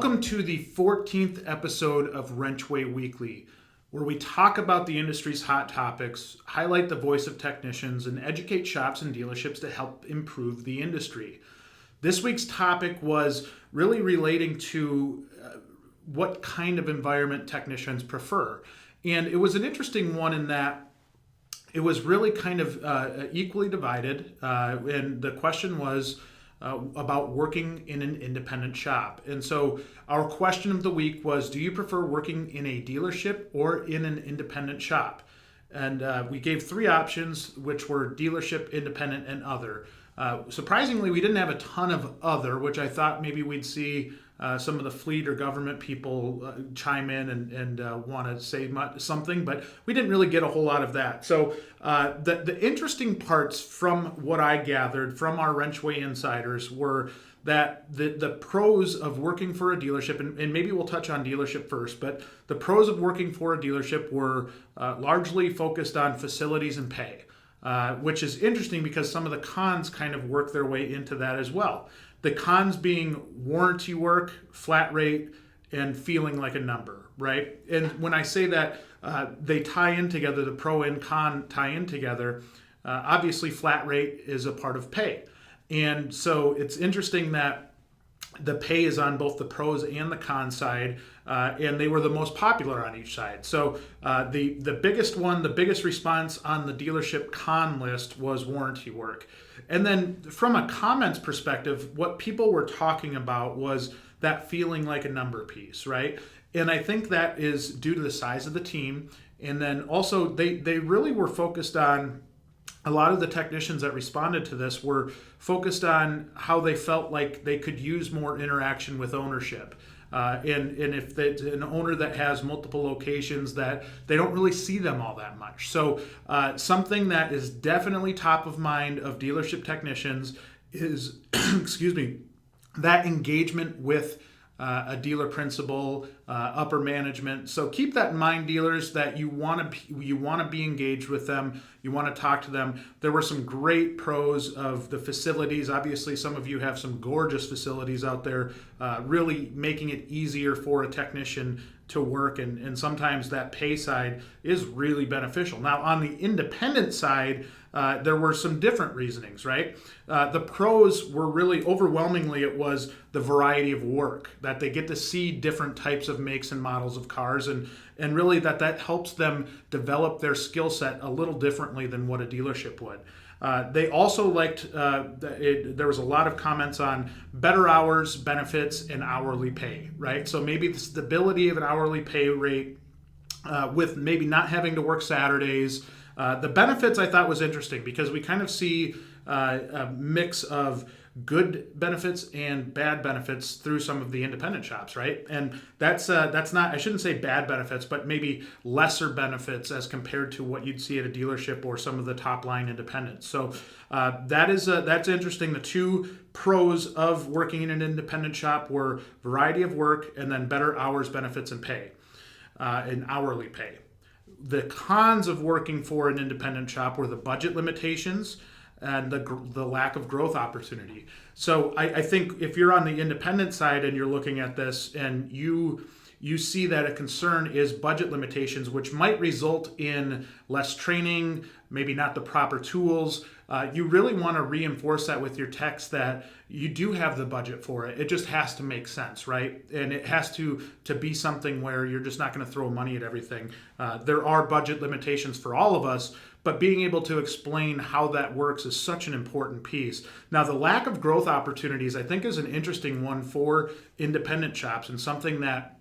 Welcome to the 14th episode of WrenchWay Weekly, where we talk about the industry's hot topics, highlight the voice of technicians, and educate shops and dealerships to help improve the industry. This week's topic was really relating to what kind of environment technicians prefer. And it was an interesting one in that it was really kind of equally divided. And the question was about working in an independent shop. And so our question of the week was, do you prefer working in a dealership or in an independent shop? And we gave three options, which were dealership, independent, and other. Surprisingly, we didn't have a ton of other, which I thought maybe we'd see some of the fleet or government people chime in and want to say something, but we didn't really get a whole lot of that. So the interesting parts from what I gathered from our WrenchWay Insiders were that the pros of working for a dealership, and maybe we'll touch on dealership first, but the pros of working for a dealership were largely focused on facilities and pay. Which is interesting because some of the cons kind of work their way into that as well. The cons being warranty work, flat rate, and feeling like a number, right? And when I say that they tie in together, the pro and con tie in together, obviously flat rate is a part of pay. And so it's interesting that the pay is on both the pros and the con side, and they were the most popular on each side. So the biggest one, the biggest response on the dealership con list was warranty work. And then from a comments perspective, what people were talking about was that feeling like a number piece, right? And I think that is due to the size of the team. And then also they really were focused on, a lot of the technicians that responded to this were focused on how they felt like they could use more interaction with ownership. And if it's an owner that has multiple locations, that they don't really see them all that much. So something that is definitely top of mind of dealership technicians is, excuse me, that engagement with a dealer principal, upper management. So keep that in mind, dealers, that you want to be engaged with them. You want to talk to them. There were some great pros of the facilities. Obviously, some of you have some gorgeous facilities out there, really making it easier for a technician to work, and sometimes that pay side is really beneficial. Now, on the independent side, there were some different reasonings, right? The pros were really overwhelmingly, it was the variety of work, that they get to see different types of makes and models of cars, and really that helps them develop their skill set a little differently than what a dealership would. They also liked, there was a lot of comments on better hours, benefits, and hourly pay, right? So maybe the stability of an hourly pay rate with maybe not having to work Saturdays. The benefits I thought was interesting because we kind of see a mix of good benefits and bad benefits through some of the independent shops, right? And that's not, I shouldn't say bad benefits, but maybe lesser benefits as compared to what you'd see at a dealership or some of the top line independents. So that's interesting. The two pros of working in an independent shop were variety of work and then better hours, benefits, and pay, and hourly pay. The cons of working for an independent shop were the budget limitations and the lack of growth opportunity. So I think if you're on the independent side and you're looking at this and you see that a concern is budget limitations, which might result in less training, maybe not the proper tools, you really want to reinforce that with your techs that you do have the budget for it. It just has to make sense, right? And it has to be something where you're just not going to throw money at everything. There are budget limitations for all of us, but being able to explain how that works is such an important piece. Now, the lack of growth opportunities, I think, is an interesting one for independent shops and something that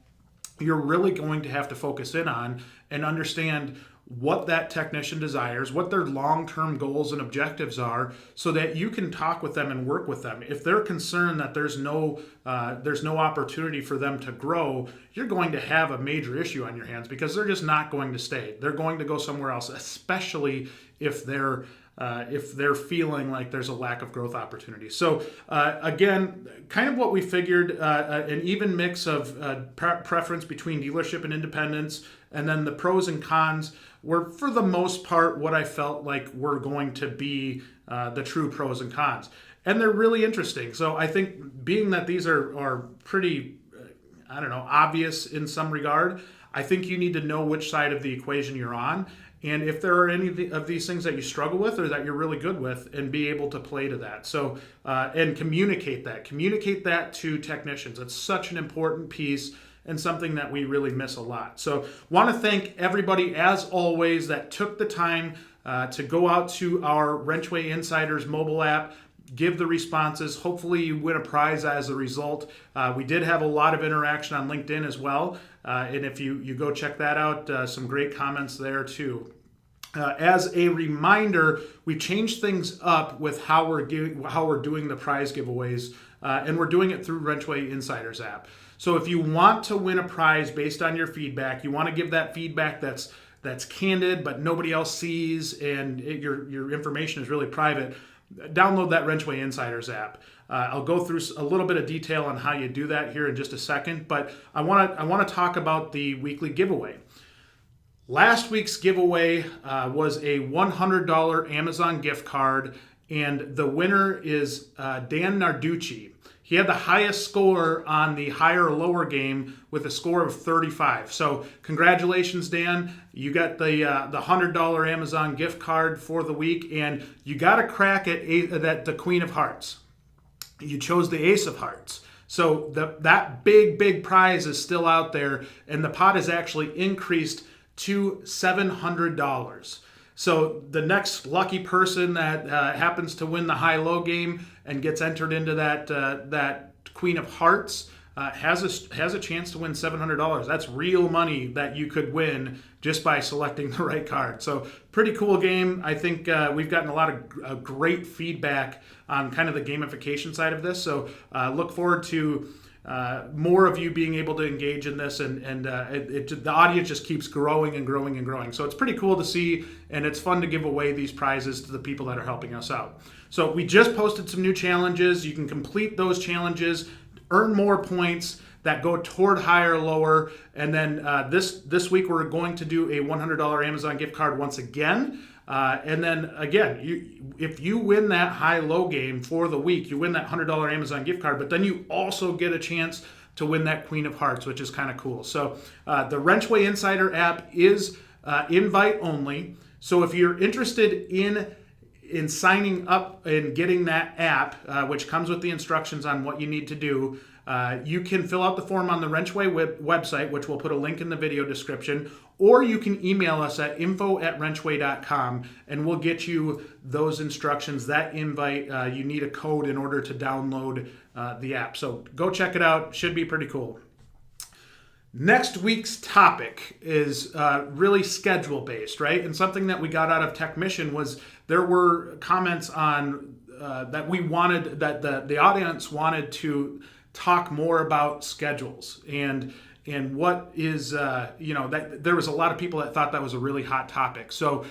you're really going to have to focus in on and understand what that technician desires, what their long-term goals and objectives are, so that you can talk with them and work with them. If they're concerned that there's no opportunity for them to grow, you're going to have a major issue on your hands because they're just not going to stay. They're going to go somewhere else, especially if they're feeling like there's a lack of growth opportunity. So again, kind of what we figured, an even mix of preference between dealership and independents, and then the pros and cons were, for the most part, what I felt like were going to be the true pros and cons. And they're really interesting. So I think being that these are pretty I don't know, obvious in some regard. I think you need to know which side of the equation you're on, and if there are any of these things that you struggle with or that you're really good with, and be able to play to that. So, and communicate that to technicians. It's such an important piece and something that we really miss a lot. So want to thank everybody, as always, that took the time to go out to our WrenchWay Insiders mobile app, give the responses. Hopefully you win a prize as a result. We did have a lot of interaction on LinkedIn as well. And if you go check that out, some great comments there too. As a reminder, we changed things up with how we're doing the prize giveaways, and we're doing it through WrenchWay Insiders app. So if you want to win a prize based on your feedback, you want to give that feedback that's candid but nobody else sees, and your information is really private, download that WrenchWay Insiders app. I'll go through a little bit of detail on how you do that here in just a second, but I want to talk about the weekly giveaway. Last week's giveaway was a $100 Amazon gift card, and the winner is Dan Narducci. He had the highest score on the higher or lower game with a score of 35. So congratulations, Dan. You got the $100 Amazon gift card for the week, and you got a crack at the Queen of Hearts. You chose the Ace of Hearts. So that big prize is still out there, and the pot is actually increased to $700. So the next lucky person that happens to win the high-low game and gets entered into that Queen of Hearts has a chance to win $700. That's real money that you could win just by selecting the right card. So pretty cool game. I think we've gotten a lot of great feedback on kind of the gamification side of this. So look forward to more of you being able to engage in this, and the audience just keeps growing and growing and growing. So it's pretty cool to see, and it's fun to give away these prizes to the people that are helping us out. So we just posted some new challenges. You can complete those challenges, earn more points that go toward higher or lower, and then this week we're going to do a $100 Amazon gift card once again. And then again, if you win that high-low game for the week, you win that $100 Amazon gift card, but then you also get a chance to win that Queen of Hearts, which is kind of cool. So the WrenchWay Insider app is invite only. So if you're interested in signing up and getting that app, which comes with the instructions on what you need to do, you can fill out the form on the WrenchWay website, which we'll put a link in the video description, or you can email us at info@wrenchway.com, and we'll get you those instructions, that invite. You need a code in order to download the app. So go check it out. Should be pretty cool. Next week's topic is really schedule-based, right? And something that we got out of Techmission was there were comments on that we wanted, that the audience wanted to talk more about schedules and what is, that there was a lot of people that thought that was a really hot topic. So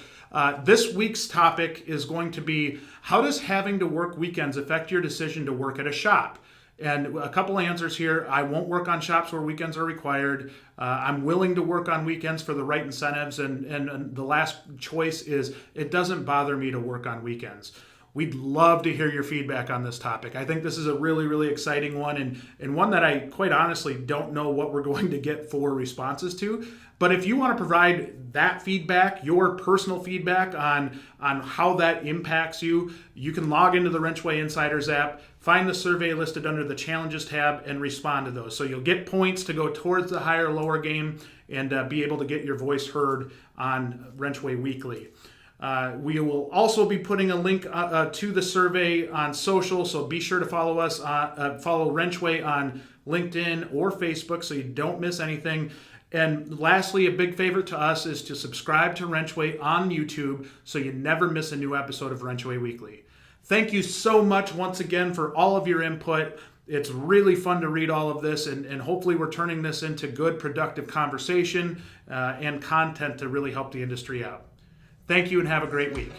this week's topic is going to be, how does having to work weekends affect your decision to work at a shop? And a couple answers here. I won't work on shops where weekends are required. I'm willing to work on weekends for the right incentives. And the last choice is, it doesn't bother me to work on weekends. We'd love to hear your feedback on this topic. I think this is a really, really exciting one, and one that I quite honestly don't know what we're going to get for responses to. But if you want to provide that feedback, your personal feedback on how that impacts you, you can log into the WrenchWay Insiders app, find the survey listed under the Challenges tab, and respond to those. So you'll get points to go towards the higher lower game and be able to get your voice heard on WrenchWay Weekly. We will also be putting a link to the survey on social, so be sure to follow us, follow WrenchWay on LinkedIn or Facebook so you don't miss anything. And lastly, a big favorite to us is to subscribe to WrenchWay on YouTube so you never miss a new episode of WrenchWay Weekly. Thank you so much once again for all of your input. It's really fun to read all of this, and hopefully we're turning this into good, productive conversation and content to really help the industry out. Thank you and have a great week.